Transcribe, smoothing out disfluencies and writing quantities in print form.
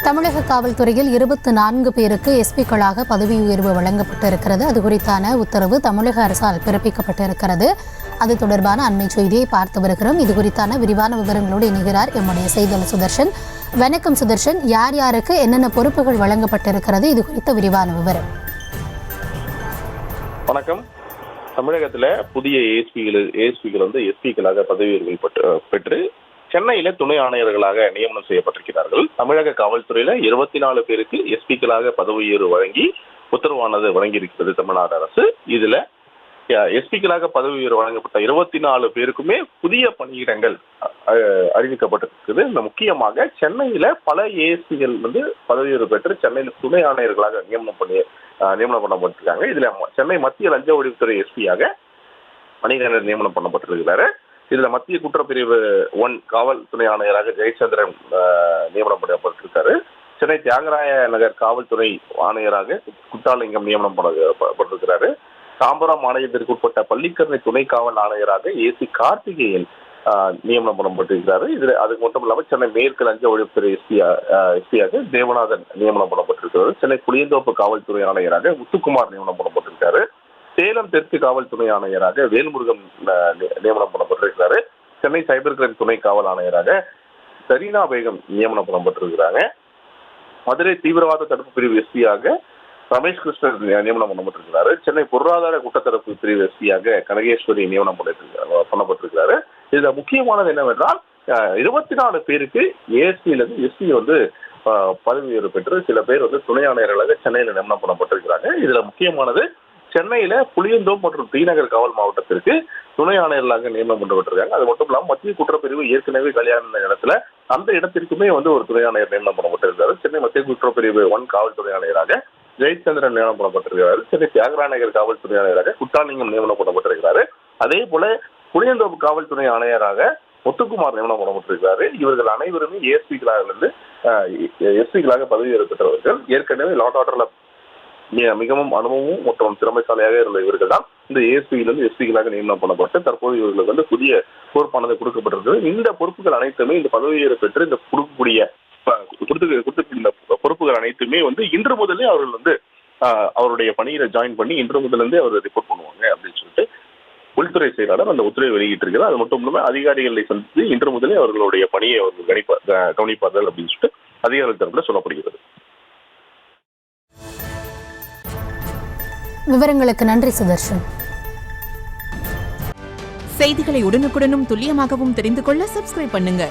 தமிழக காவல்துறையில் 24 பேருக்கு எஸ்பிக்களாக பதவி உயர்வு வழங்கப்பட்டிருக்கிறது. அது குறித்தான உத்தரவு தமிழக அரசால் பிறப்பிக்கப்பட்டிருக்கிறது. அது தொடர்பான அண்மை செய்தியை பார்த்து வருகிறோம். இது குறித்தான விரிவான விவரங்களோடு இணைகிறார் எம்முடைய செய்தியாளர் சுதர்ஷன். வணக்கம் சுதர்ஷன், யார் யாருக்கு என்னென்ன பொறுப்புகள் வழங்கப்பட்டிருக்கிறது, இது குறித்த விரிவான விவரம்? வணக்கம். தமிழகத்துல புதிய ஏஎஸ்பிகள் எஸ்பிக்களாக பதவி உயர்வு பெற்று சென்னையில துணை ஆணையர்களாக நியமனம் செய்யப்பட்டிருக்கிறார்கள். தமிழக காவல்துறையில 24 பேருக்கு எஸ்பிக்களாக பதவி உயர்வு வழங்கி உத்தரவானது வழங்கியிருக்கிறது தமிழ்நாடு அரசு. இதுல எஸ்பிக்களாக பதவி உயர்வு வழங்கப்பட்ட 24 பேருக்குமே புதிய பணியிடங்கள் அறிவிக்கப்பட்டிருக்கிறது. இந்த முக்கியமாக சென்னையில பல ஏஎஸ்பிகள் பதவி உயர்வு பெற்று சென்னையில துணை ஆணையர்களாக நியமனம் பண்ணப்பட்டிருக்காங்க. இதுல சென்னை மத்திய லஞ்ச ஒழிப்புத்துறை எஸ்பியாக மணிகண்டன் நியமனம் பண்ணப்பட்டிருக்கிறாரு. இதுல மத்திய குற்றப்பிரிவு 1 காவல் துணை ஆணையராக ஜெயச்சந்திரன் நியமனம் பண்ணப்பட்டிருக்காரு. சென்னை தியாகராய நகர் காவல்துறை ஆணையராக குட்டாலிங்கம் நியமனம் பண்ணப்பட்டிருக்கிறாரு. தாம்பரம் மாநிலத்திற்கு உட்பட்ட பள்ளிக்கரணை துணை காவல் ஆணையராக ஏசி கார்த்திகேயன் நியமனம் பண்ணப்பட்டிருக்கிறாரு. இதுல அதுக்கு மட்டும் இல்லாமல் சென்னை மேற்கு லஞ்ச ஒழிப்புத்துறை எஸ்பியாக தேவநாதன் நியமனம் பண்ணப்பட்டிருக்கிறாரு. சென்னை புளியந்தோப்பு காவல்துறை ஆணையராக முத்துக்குமார் நியமனம் பண்ணப்பட்டிருக்காரு. சேலம் தெற்கு காவல் துணை ஆணையராக வேல்முருகன் நியமனம் பண்ணப்பட்டிருக்கிறாரு. சென்னை சைபர் கிரைம் துணை காவல் ஆணையராக சரீனா பேகம் நியமனம் பண்ணப்பட்டிருக்கிறாங்க. மதுரை தீவிரவாத தடுப்பு பிரிவு எஸ்பியாக ரமேஷ் கிருஷ்ணன் நியமனம் பண்ணப்பட்டிருக்கிறாரு. சென்னை பொருளாதார குற்றத்தடுப்பு பிரிவு எஸ்பியாக கனகேஸ்வரி நியமனம் பண்ணப்பட்டிருக்கிறாரு. இதுல முக்கியமானது என்னவென்றால் 24 பேருக்கு ஏஎஸ்பியிலிருந்து எஸ்பி பதவி உயர்வு பெற்று சில பேர் துணை ஆணையர்களாக சென்னையில நியமனம் பண்ணப்பட்டிருக்கிறாங்க. இதுல முக்கியமானது சென்னையில புளியந்தோப்பு மற்றும் தீநகர் காவல் மாவட்டத்திற்கு துணை ஆணையர்களாக நியமனம் பண்ணப்பட்டிருக்காங்க. அது மட்டும் இல்லாமல் மத்திய குற்றப்பிரிவு ஏற்கனவே கல்யாண இடத்துல அந்த இடத்திற்குமே ஒரு துணை ஆணையர் நியமனம் பண்ணப்பட்டிருக்காரு. சென்னை மத்திய குற்றப்பிரிவு 1 காவல்துறை ஆணையராக ஜெயச்சந்திரன் நியமனம் பண்ணப்பட்டிருக்கிறாரு. சென்னை தியாகராய நகர் காவல்துறை ஆணையராக குட்டாலிங்கம் நியமனம் பண்ணப்பட்டிருக்கிறாரு. அதே போல புளியந்தோப்பு காவல்துறை ஆணையராக முத்துக்குமார் நியமனம் பண்ணப்பட்டிருக்கிறாரு. இவர்கள் அனைவருமே எஸ்பிகளாக பதவி உயர்வு பெற்றவர்கள். ஏற்கனவே லாட் ஆர்டர்ல மிகவும் அனுபவமும் மற்றும் திறமைசாலியாக இருந்த இவர்கள் தான் இந்த ஏஎஸ்பியிலிருந்து எஸ்பிகளாக நியமனம் பண்ணப்பட்டு தற்போது இவர்களுக்கு புதிய பொறுப்பானது கொடுக்கப்பட்டிருக்கிறது. இந்த பொறுப்புகள் அனைத்துமே இந்த பதவி உயர்வு பெற்று இந்த கொடுத்துக்கூடிய பொறுப்புகள் அனைத்துமே இன்று முதலே அவர்கள் அவருடைய பணியில ஜாயின் பண்ணி இன்று முதலிருந்தே அவர் ரிப்போர்ட் பண்ணுவாங்க அப்படின்னு சொல்லிட்டு உள்துறை செயலாளர் அந்த உத்தரவை வெளியிட்டிருக்கிறார். அது மட்டும் இல்லாமல் அதிகாரிகளை சந்தித்து இன்று முதலே அவர்களுடைய பணியை அவர்கள் கவனிப்பார்கள் அப்படின்னு சொல்லிட்டு அதிகாரிகள் தரப்புல சொல்லப்படுகிறது. விவரங்களுக்கு நன்றி சுதர்ஷன். செய்திகளை உடனுக்குடனும் துல்லியமாகவும் தெரிந்து கொள்ள சப்ஸ்கிரைப் பண்ணுங்க.